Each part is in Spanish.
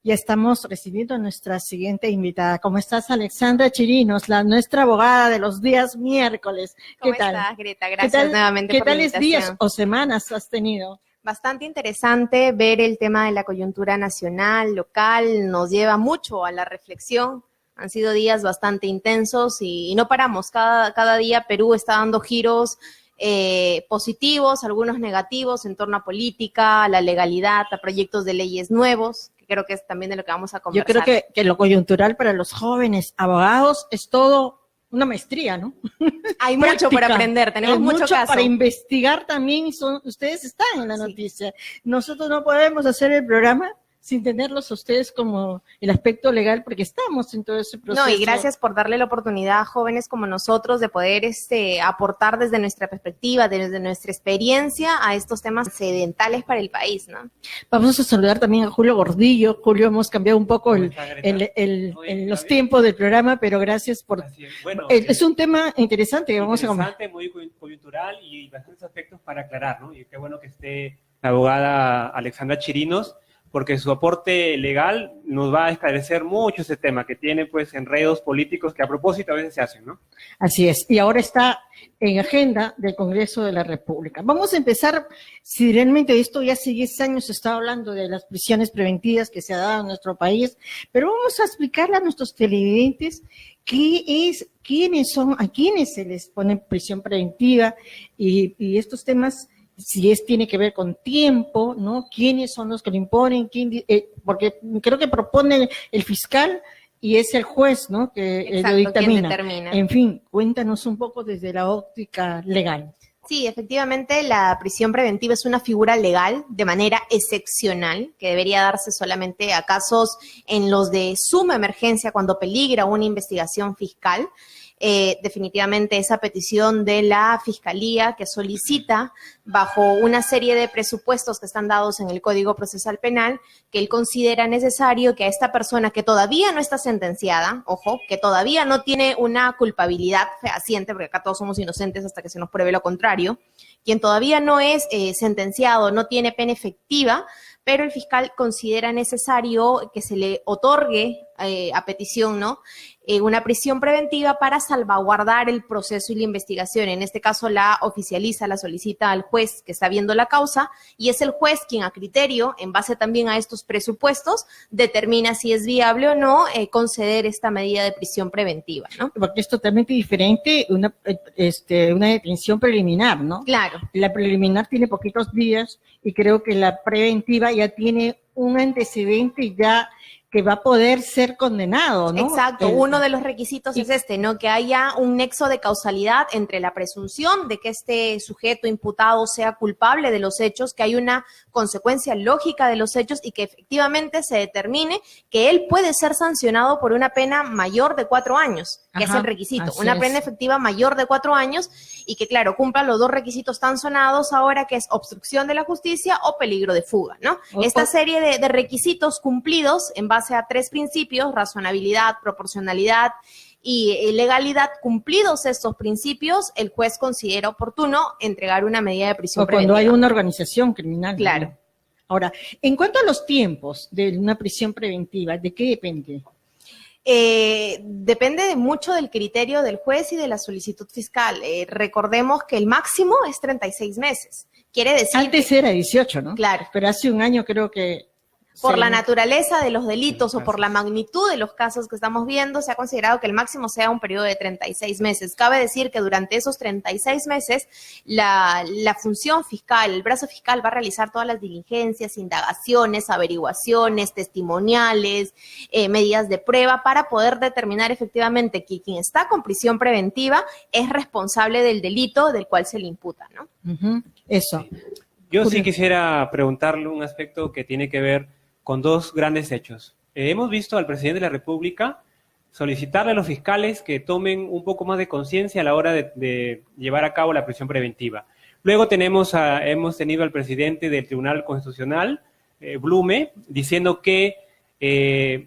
Ya estamos recibiendo a nuestra siguiente invitada. ¿Cómo estás, Alexandra Chirinos, nuestra abogada de los días miércoles? ¿Qué tal? ¿Cómo estás, Greta? Gracias nuevamente por la invitación. ¿Qué tales días o semanas has tenido? Bastante interesante ver el tema de la coyuntura nacional, local, nos lleva mucho a la reflexión. Han sido días bastante intensos y no paramos. Cada día Perú está dando giros positivos, algunos negativos en torno a política, a la legalidad, a proyectos de leyes nuevos, que creo que es también de lo que vamos a conversar. Yo creo que lo coyuntural para los jóvenes abogados es todo una maestría, ¿no? Hay mucho por aprender, tenemos mucho caso. Para investigar también, ustedes están en la noticia. Nosotros no podemos hacer el programa sin tenerlos a ustedes como el aspecto legal, porque estamos en todo ese proceso. No, y gracias por darle la oportunidad a jóvenes como nosotros de poder aportar desde nuestra perspectiva, desde nuestra experiencia a estos temas sedentales para el país, ¿no? Vamos a saludar también a Julio Gordillo. Julio, hemos cambiado un poco los tiempos del programa, pero gracias por... Bueno, es un tema interesante que vamos a comentar. Muy coyuntural y bastantes aspectos para aclarar, ¿no? Y qué bueno que esté la abogada Alexandra Chirinos, porque su aporte legal nos va a esclarecer mucho ese tema, que tiene pues enredos políticos que a propósito a veces se hacen, ¿no? Así es, y ahora está en agenda del Congreso de la República. Vamos a empezar, si realmente esto ya hace 10 años se está hablando de las prisiones preventivas que se ha dado en nuestro país, pero vamos a explicarle a nuestros televidentes quiénes son, a quiénes se les pone prisión preventiva y estos temas, si tiene que ver con tiempo, ¿no? ¿Quiénes son los que lo imponen? Porque creo que propone el fiscal y es el juez, ¿no? Que lo dictamina. En fin, cuéntanos un poco desde la óptica legal. Sí, efectivamente, la prisión preventiva es una figura legal de manera excepcional que debería darse solamente a casos en los de suma emergencia cuando peligra una investigación fiscal. Definitivamente esa petición de la Fiscalía que solicita bajo una serie de presupuestos que están dados en el Código Procesal Penal, que él considera necesario que a esta persona que todavía no está sentenciada, ojo, que todavía no tiene una culpabilidad fehaciente, porque acá todos somos inocentes hasta que se nos pruebe lo contrario, quien todavía no es sentenciado, no tiene pena efectiva, pero el fiscal considera necesario que se le otorgue a petición, ¿no? Una prisión preventiva para salvaguardar el proceso y la investigación. En este caso la oficializa, la solicita al juez que está viendo la causa y es el juez quien a criterio, en base también a estos presupuestos, determina si es viable o no conceder esta medida de prisión preventiva, ¿no? Porque es totalmente diferente una detención preliminar, ¿no? Claro. La preliminar tiene poquitos días y creo que la preventiva ya tiene un antecedente ya que va a poder ser condenado, ¿no? Exacto, uno de los requisitos es ¿no? Que haya un nexo de causalidad entre la presunción de que este sujeto imputado sea culpable de los hechos, que hay una consecuencia lógica de los hechos y que efectivamente se determine que él puede ser sancionado por una pena mayor de 4 años, que es el requisito, una pena efectiva mayor de 4 años y que, claro, cumpla los 2 requisitos tan sonados ahora, que es obstrucción de la justicia o peligro de fuga, ¿no? Esta serie de requisitos cumplidos en base a 3 principios, razonabilidad, proporcionalidad y legalidad, cumplidos estos principios, el juez considera oportuno entregar una medida de prisión preventiva. Cuando hay una organización criminal. Claro. ¿No? Ahora, en cuanto a los tiempos de una prisión preventiva, ¿de qué depende? Depende mucho del criterio del juez y de la solicitud fiscal. Recordemos que el máximo es 36 meses. Quiere decir... Antes era 18, ¿no? Claro. Pero hace un año creo que... Por la naturaleza de los delitos o por la magnitud de los casos que estamos viendo, se ha considerado que el máximo sea un periodo de 36 meses. Cabe decir que durante esos 36 meses, la función fiscal, el brazo fiscal va a realizar todas las diligencias, indagaciones, averiguaciones, testimoniales, medidas de prueba para poder determinar efectivamente que quien está con prisión preventiva es responsable del delito del cual se le imputa, ¿no? Eso. Yo sí quisiera preguntarle un aspecto que tiene que ver con 2 grandes hechos. Hemos visto al presidente de la República solicitarle a los fiscales que tomen un poco más de conciencia a la hora de llevar a cabo la prisión preventiva. Luego hemos tenido al presidente del Tribunal Constitucional, Blume, diciendo que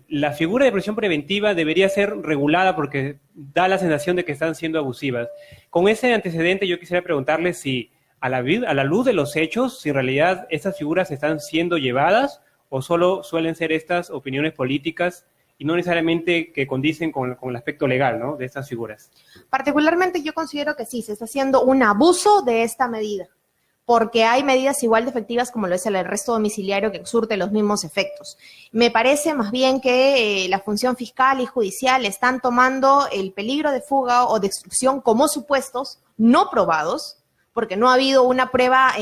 la figura de prisión preventiva debería ser regulada porque da la sensación de que están siendo abusivas. Con ese antecedente yo quisiera preguntarle si a la luz de los hechos, si en realidad estas figuras están siendo llevadas o solo suelen ser estas opiniones políticas y no necesariamente que condicen con el aspecto legal, ¿no?, de estas figuras? Particularmente yo considero que sí, se está haciendo un abuso de esta medida, porque hay medidas igual de efectivas como lo es el arresto domiciliario que surte los mismos efectos. Me parece más bien que la función fiscal y judicial están tomando el peligro de fuga o de extorsión como supuestos no probados, porque no ha habido una prueba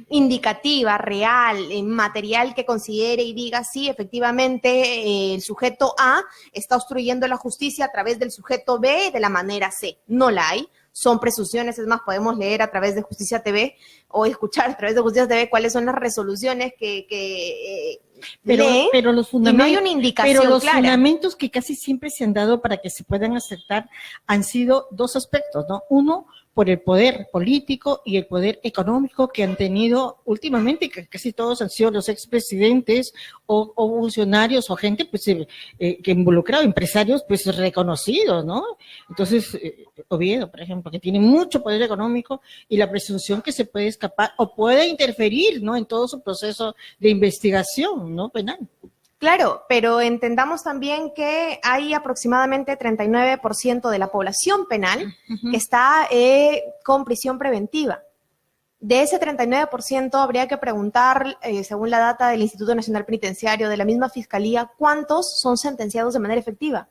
indicativa, real, material que considere y diga sí, efectivamente el sujeto A está obstruyendo la justicia a través del sujeto B de la manera C. No la hay. Son presunciones, es más, podemos leer a través de Justicia TV o escuchar a través de Justicia TV cuáles son las resoluciones que leen, pero los y no hay una indicación pero los clara. fundamentos que casi siempre se han dado para que se puedan aceptar han sido dos aspectos, ¿no? Uno, por el poder político y el poder económico que han tenido últimamente, que casi todos han sido los expresidentes o funcionarios o gente pues que involucrado, empresarios pues reconocidos, ¿no? Entonces, Oviedo, por ejemplo, que tiene mucho poder económico y la presunción que se puede escapar o puede interferir, ¿no?, en todo su proceso de investigación, ¿no?, penal. Claro, pero entendamos también que hay aproximadamente 39% de la población penal que está con prisión preventiva. De ese 39% habría que preguntar, según la data del Instituto Nacional Penitenciario, de la misma Fiscalía, ¿cuántos son sentenciados de manera efectiva?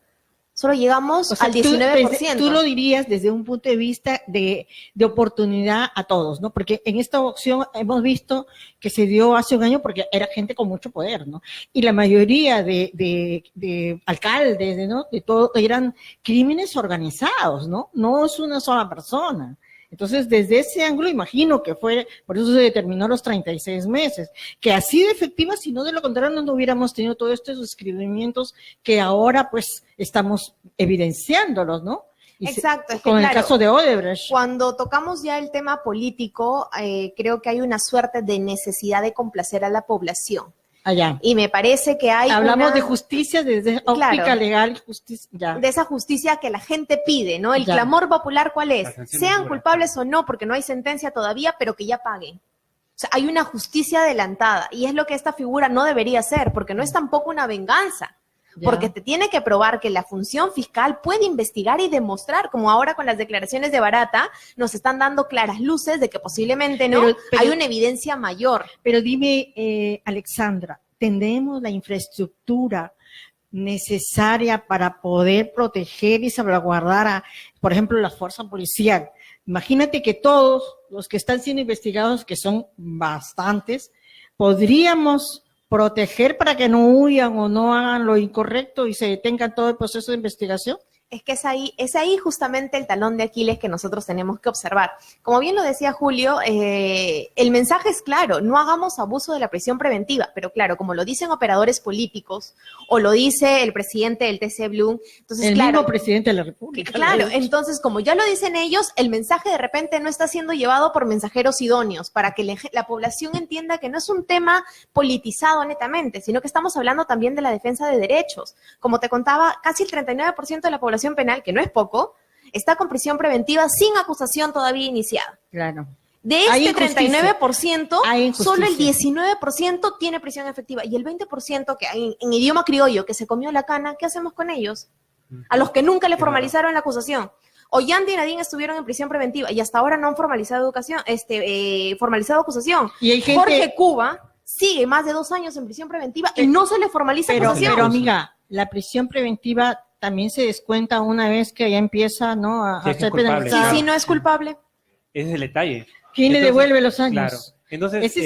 Solo llegamos al 19%. Tú lo dirías desde un punto de vista de oportunidad a todos, ¿no? Porque en esta opción hemos visto que se dio hace un año porque era gente con mucho poder, ¿no? Y la mayoría de alcaldes, ¿no?, de todo, eran crímenes organizados, ¿no? No es una sola persona. Entonces, desde ese ángulo, imagino que fue, por eso se determinó los 36 meses, que así de efectiva, si no de lo contrario no hubiéramos tenido todos estos descubrimientos que ahora pues estamos evidenciándolos, ¿no? Exacto, es que con el claro, caso de Odebrecht. cuando tocamos ya el tema político, creo que hay una suerte de necesidad de complacer a la población. Allá. Y me parece que hay Hablamos de justicia desde óptica legal, justicia, ya. De esa justicia que la gente pide, ¿no? El Ya. clamor popular, ¿cuál es? Sanción Sean dura. culpables o no, porque no hay sentencia todavía, pero que ya paguen. O sea, hay una justicia adelantada y es lo que esta figura no debería ser, porque no es tampoco una venganza. Ya. Porque te tiene que probar que la función fiscal puede investigar y demostrar, como ahora con las declaraciones de Barata, nos están dando claras luces de que posiblemente no, Pero- hay una evidencia mayor. Pero dime, Alexandra, ¿tendremos la infraestructura necesaria para poder proteger y salvaguardar a, por ejemplo, la fuerza policial? Imagínate que todos los que están siendo investigados, que son bastantes, podríamos proteger para que no huyan o no hagan lo incorrecto y se detenga todo el proceso de investigación. Es que es ahí justamente el talón de Aquiles que nosotros tenemos que observar. Como bien lo decía Julio, el mensaje es claro, no hagamos abuso de la prisión preventiva, pero claro, como lo dicen operadores políticos o lo dice el presidente del TC Blum, entonces El claro, mismo presidente de la República. claro, entonces como ya lo dicen ellos, el mensaje de repente no está siendo llevado por mensajeros idóneos para que la población entienda que no es un tema politizado netamente, sino que estamos hablando también de la defensa de derechos. Como te contaba, casi el 39% de la población penal, que no es poco, está con prisión preventiva sin acusación todavía iniciada. Claro. De Hay este injusticia. 39%, Hay solo el injusticia. 19% tiene prisión efectiva. Y el 20% que en idioma criollo que se comió la cana, ¿qué hacemos con ellos? A los que nunca le formalizaron la acusación. Ollanta y Nadine estuvieron en prisión preventiva y hasta ahora no han formalizado formalizado acusación. Y hay gente- Jorge Cuba sigue más de 2 años en prisión preventiva y no se le formaliza acusación. Pero amiga, la prisión preventiva también se descuenta una vez que ya empieza, ¿no?, a Sí, es ser culpable, y penalizada. si no es culpable. Ese es el detalle. ¿Quién le Entonces, devuelve los años? Claro. Entonces, Esa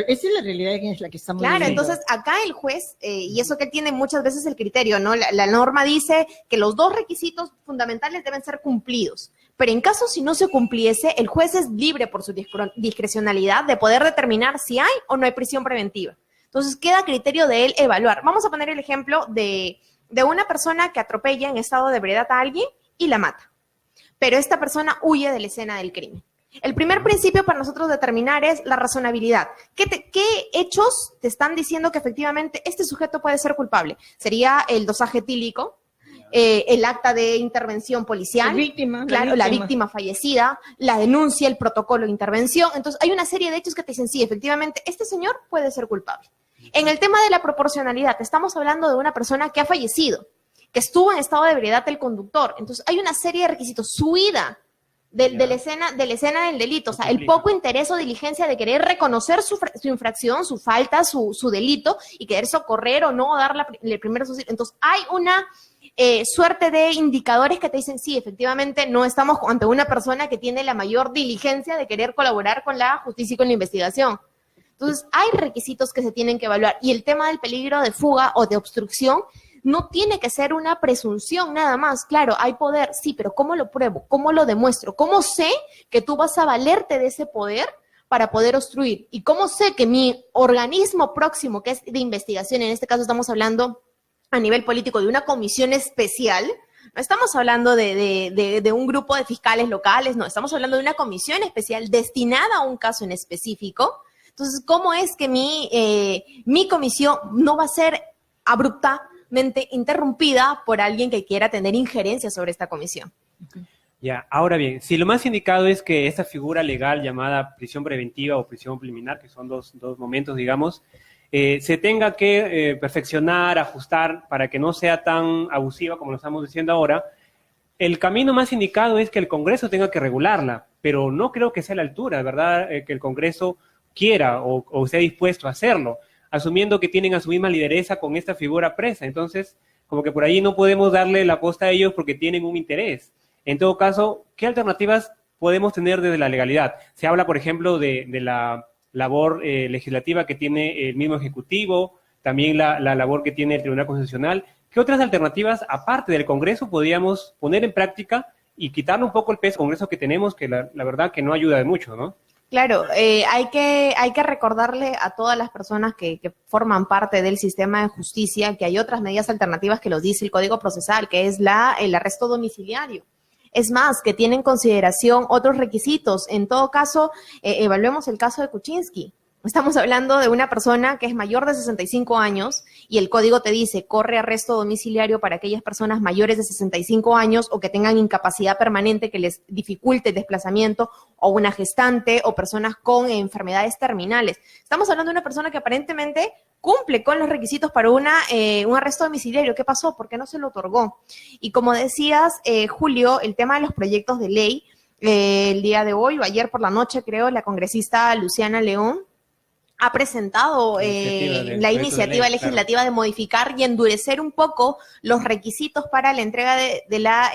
es la realidad en la que estamos Claro, viviendo. entonces acá el juez, y eso que él tiene muchas veces el criterio, ¿no? La norma dice que los 2 requisitos fundamentales deben ser cumplidos, pero en caso si no se cumpliese, el juez es libre por su discrecionalidad de poder determinar si hay o no hay prisión preventiva. Entonces queda a criterio de él evaluar. Vamos a poner el ejemplo de una persona que atropella en estado de ebriedad a alguien y la mata, pero esta persona huye de la escena del crimen. El primer principio para nosotros determinar es la razonabilidad. ¿Qué hechos te están diciendo que efectivamente este sujeto puede ser culpable? Sería el dosaje etílico, el acta de intervención policial, La víctima, claro, la víctima fallecida, la denuncia, el protocolo de intervención. Entonces, hay una serie de hechos que te dicen, sí, efectivamente, este señor puede ser culpable. En el tema de la proporcionalidad, estamos hablando de una persona que ha fallecido, que estuvo en estado de ebriedad el conductor. Entonces, hay una serie de requisitos. Su huida de la escena del delito, o sea, el poco interés o diligencia de querer reconocer su infracción, su falta, su delito, y querer socorrer o no, dar el primer auxilio. Entonces, hay una suerte de indicadores que te dicen, sí, efectivamente, no estamos ante una persona que tiene la mayor diligencia de querer colaborar con la justicia y con la investigación. Entonces, hay requisitos que se tienen que evaluar. Y el tema del peligro de fuga o de obstrucción no tiene que ser una presunción nada más. Claro, hay poder, sí, pero ¿cómo lo pruebo? ¿Cómo lo demuestro? ¿Cómo sé que tú vas a valerte de ese poder para poder obstruir? ¿Y cómo sé que mi organismo próximo, que es de investigación, en este caso estamos hablando a nivel político de una comisión especial, no estamos hablando de un grupo de fiscales locales, no, estamos hablando de una comisión especial destinada a un caso en específico? Entonces, ¿cómo es que mi comisión no va a ser abruptamente interrumpida por alguien que quiera tener injerencia sobre esta comisión? Ya, ahora bien, si lo más indicado es que esta figura legal llamada prisión preventiva o prisión preliminar, que son dos momentos, digamos, se tenga que perfeccionar, ajustar para que no sea tan abusiva como lo estamos diciendo ahora, el camino más indicado es que el Congreso tenga que regularla, pero no creo que sea a la altura, ¿verdad? Que el Congreso quiera o esté dispuesto a hacerlo, asumiendo que tienen a su misma lideresa con esta figura presa. Entonces, como que por ahí no podemos darle la posta a ellos porque tienen un interés. En todo caso, ¿qué alternativas podemos tener desde la legalidad? Se habla, por ejemplo, de la labor legislativa que tiene el mismo Ejecutivo, también la labor que tiene el Tribunal Constitucional. ¿Qué otras alternativas, aparte del Congreso, podríamos poner en práctica y quitarle un poco el peso al Congreso que tenemos, que la verdad que no ayuda de mucho, ¿no? Claro, hay que recordarle a todas las personas que forman parte del sistema de justicia que hay otras medidas alternativas que los dice el Código Procesal, que es el arresto domiciliario. Es más, que tiene en consideración otros requisitos. En todo caso, evaluemos el caso de Kuczynski. Estamos hablando de una persona que es mayor de 65 años y el código te dice corre arresto domiciliario para aquellas personas mayores de 65 años o que tengan incapacidad permanente que les dificulte el desplazamiento, o una gestante o personas con enfermedades terminales. Estamos hablando de una persona que aparentemente cumple con los requisitos para un arresto domiciliario. ¿Qué pasó? ¿Por qué no se lo otorgó? Y como decías, Julio, el tema de los proyectos de ley, el día de hoy o ayer por la noche, creo, la congresista Luciana León ha presentado la iniciativa legislativa de modificar y endurecer un poco los requisitos para la entrega de la...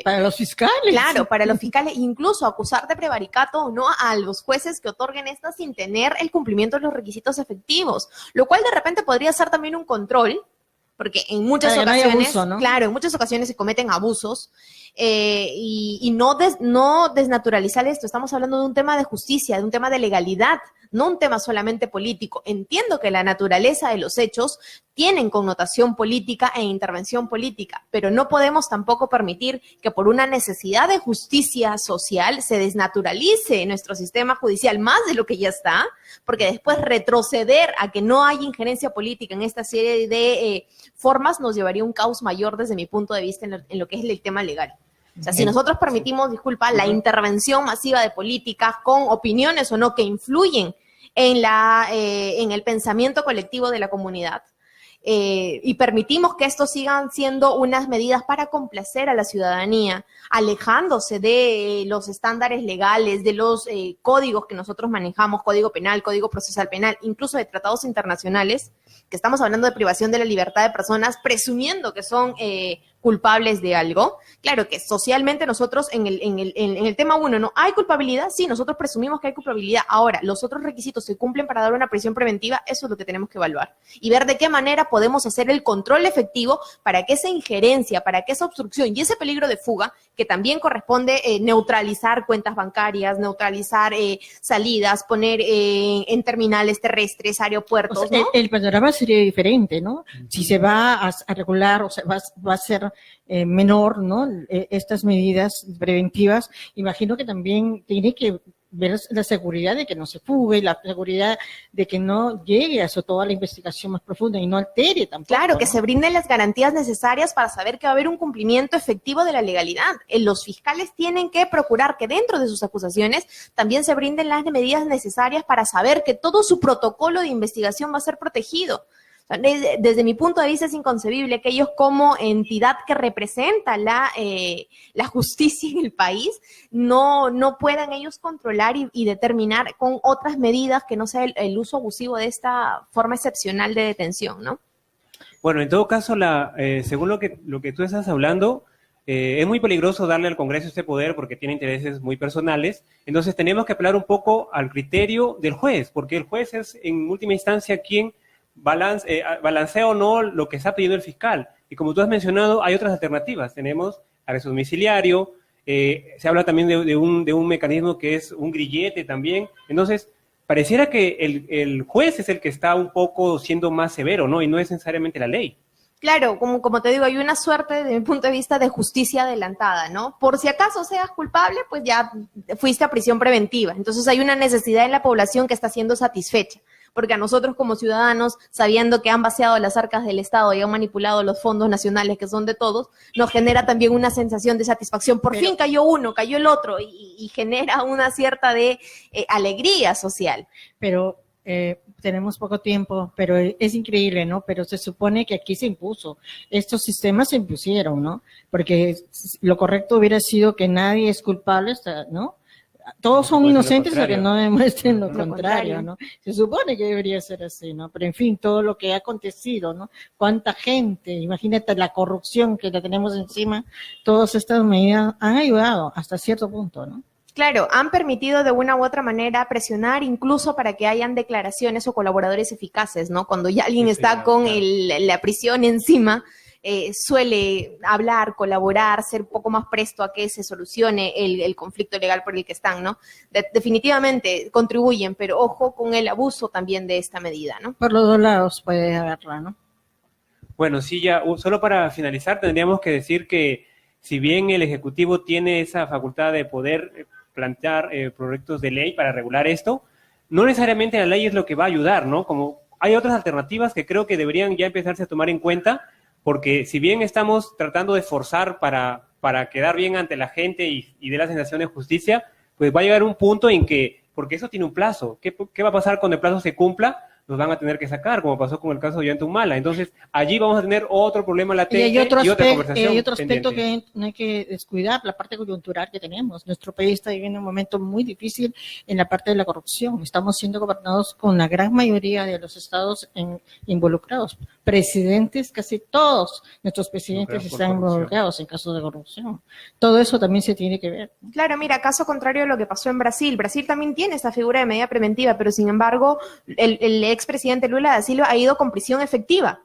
para los fiscales. Claro, para los fiscales, incluso acusar de prevaricato o no a los jueces que otorguen estas sin tener el cumplimiento de los requisitos efectivos, lo cual de repente podría ser también un control, porque en muchas ocasiones, no hay abuso, ¿no? Claro, en muchas ocasiones se cometen abusos, y no desnaturalizar esto. Estamos hablando de un tema de justicia, de un tema de legalidad, no un tema solamente político. Entiendo que la naturaleza de los hechos tienen connotación política e intervención política, pero no podemos tampoco permitir que por una necesidad de justicia social se desnaturalice nuestro sistema judicial más de lo que ya está, porque después retroceder a que no hay injerencia política en esta serie de formas nos llevaría a un caos mayor desde mi punto de vista en lo que es el tema legal. O sea, si nosotros permitimos, la intervención masiva de políticas con opiniones o no que influyen en el pensamiento colectivo de la comunidad, y permitimos que esto sigan siendo unas medidas para complacer a la ciudadanía, alejándose de los estándares legales, de los códigos que nosotros manejamos, Código Penal, Código Procesal Penal, incluso de tratados internacionales, que estamos hablando de privación de la libertad de personas, presumiendo que son culpables de algo. Claro que socialmente nosotros en el tema 1 no hay culpabilidad, sí, nosotros presumimos que hay culpabilidad. Ahora, los otros requisitos se cumplen para dar una prisión preventiva, eso es lo que tenemos que evaluar y ver de qué manera podemos hacer el control efectivo para que esa injerencia, para que esa obstrucción y ese peligro de fuga, que también corresponde neutralizar cuentas bancarias, neutralizar salidas, poner en terminales terrestres, aeropuertos, o sea, ¿no? El panorama sería diferente, ¿no? Si se va a regular, o sea, va a ser menor, ¿no? Estas medidas preventivas, imagino que también tiene que ver la seguridad de que no se fugue, la seguridad de que no llegue a eso, toda la investigación más profunda y no altere tampoco. Claro, que ¿no? se brinden las garantías necesarias para saber que va a haber un cumplimiento efectivo de la legalidad. Los fiscales tienen que procurar que dentro de sus acusaciones también se brinden las medidas necesarias para saber que todo su protocolo de investigación va a ser protegido. Desde mi punto de vista es inconcebible que ellos, como entidad que representa la justicia en el país, no puedan ellos controlar y determinar con otras medidas que no sea el uso abusivo de esta forma excepcional de detención, ¿no? Bueno, en todo caso, según lo que tú estás hablando, es muy peligroso darle al Congreso este poder porque tiene intereses muy personales. Entonces tenemos que apelar un poco al criterio del juez, porque el juez es en última instancia quien balancea o no lo que está pidiendo el fiscal. Y como tú has mencionado, hay otras alternativas. Tenemos arresto domiciliario, se habla también de un mecanismo que es un grillete también. Entonces, pareciera que el juez es el que está un poco siendo más severo, ¿no? Y no es necesariamente la ley. Claro, como te digo, hay una suerte, desde mi punto de vista, de justicia adelantada, ¿no? Por si acaso seas culpable, pues ya fuiste a prisión preventiva. Entonces hay una necesidad en la población que está siendo satisfecha. Porque a nosotros como ciudadanos, sabiendo que han vaciado las arcas del Estado y han manipulado los fondos nacionales que son de todos, nos genera también una sensación de satisfacción. Por fin cayó uno, cayó el otro, y genera una cierta de alegría social. Pero tenemos poco tiempo, pero es increíble, ¿no? Pero se supone que aquí se impuso. Estos sistemas se impusieron, ¿no? Porque lo correcto hubiera sido que nadie es culpable, ¿no? Todos son inocentes hasta que no demuestren lo contrario, ¿no? Se supone que debería ser así, ¿no? Pero en fin, todo lo que ha acontecido, ¿no? Cuánta gente, imagínate la corrupción que la tenemos encima, todas estas medidas han ayudado hasta cierto punto, ¿no? Claro, han permitido de una u otra manera presionar incluso para que hayan declaraciones o colaboradores eficaces, ¿no? Cuando ya alguien está con la prisión encima, suele hablar, colaborar, ser un poco más presto a que se solucione el conflicto legal por el que están, ¿no? Definitivamente contribuyen, pero ojo con el abuso también de esta medida, ¿no? Por los dos lados puede haberla, ¿no? Bueno, sí, ya, solo para finalizar, tendríamos que decir que si bien el Ejecutivo tiene esa facultad de poder plantear proyectos de ley para regular esto, no necesariamente la ley es lo que va a ayudar, ¿no? Como hay otras alternativas que creo que deberían ya empezarse a tomar en cuenta, porque si bien estamos tratando de forzar para quedar bien ante la gente y de la sensación de justicia, pues va a llegar un punto en que, porque eso tiene un plazo, ¿qué va a pasar cuando el plazo se cumpla? Nos van a tener que sacar, como pasó con el caso de Ollantumala. Entonces, allí vamos a tener otro problema latente y otra conversación hay otro aspecto pendiente. que no hay que descuidar, la parte coyuntural que tenemos. Nuestro país está viviendo un momento muy difícil en la parte de la corrupción. Estamos siendo gobernados con la gran mayoría de los estados involucrados. Presidentes, casi todos nuestros presidentes están involucrados en casos de corrupción. Todo eso también se tiene que ver. Claro, mira, caso contrario a lo que pasó en Brasil. Brasil también tiene esta figura de medida preventiva, pero sin embargo, el expresidente Lula da Silva ha ido con prisión efectiva,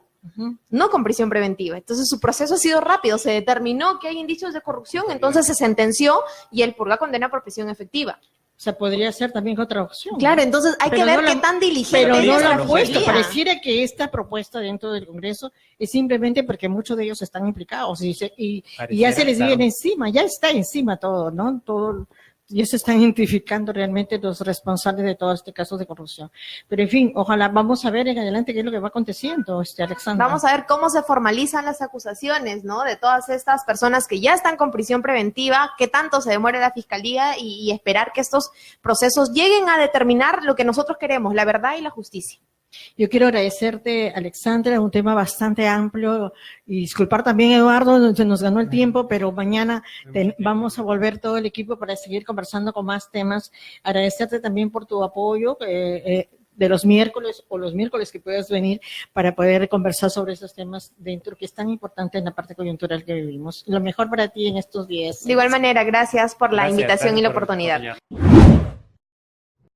no con prisión preventiva. Entonces su proceso ha sido rápido, se determinó que hay indicios de corrupción, entonces se sentenció y él purga condena por prisión efectiva. O sea, podría ser también otra opción. Claro, entonces hay que ver qué tan diligente pero no es la la han puesto. fiscalía. Pareciera que esta propuesta dentro del Congreso es simplemente porque muchos de ellos están implicados y ya se les viene encima, ya está encima todo, ¿no? Todo. Ya se están identificando realmente los responsables de todo este caso de corrupción. Pero en fin, ojalá, vamos a ver en adelante qué es lo que va aconteciendo, Alexandra. Vamos a ver cómo se formalizan las acusaciones, ¿no? De todas estas personas que ya están con prisión preventiva, qué tanto se demore la fiscalía y esperar que estos procesos lleguen a determinar lo que nosotros queremos, la verdad y la justicia. Yo quiero agradecerte, Alexandra, un tema bastante amplio y disculpar también, Eduardo, se nos ganó el tiempo, pero mañana vamos a volver todo el equipo para seguir conversando con más temas. Agradecerte también por tu apoyo de los miércoles o los miércoles que puedas venir para poder conversar sobre esos temas dentro que es tan importante en la parte coyuntural que vivimos. Lo mejor para ti en estos días. De igual manera, gracias por la invitación y la oportunidad.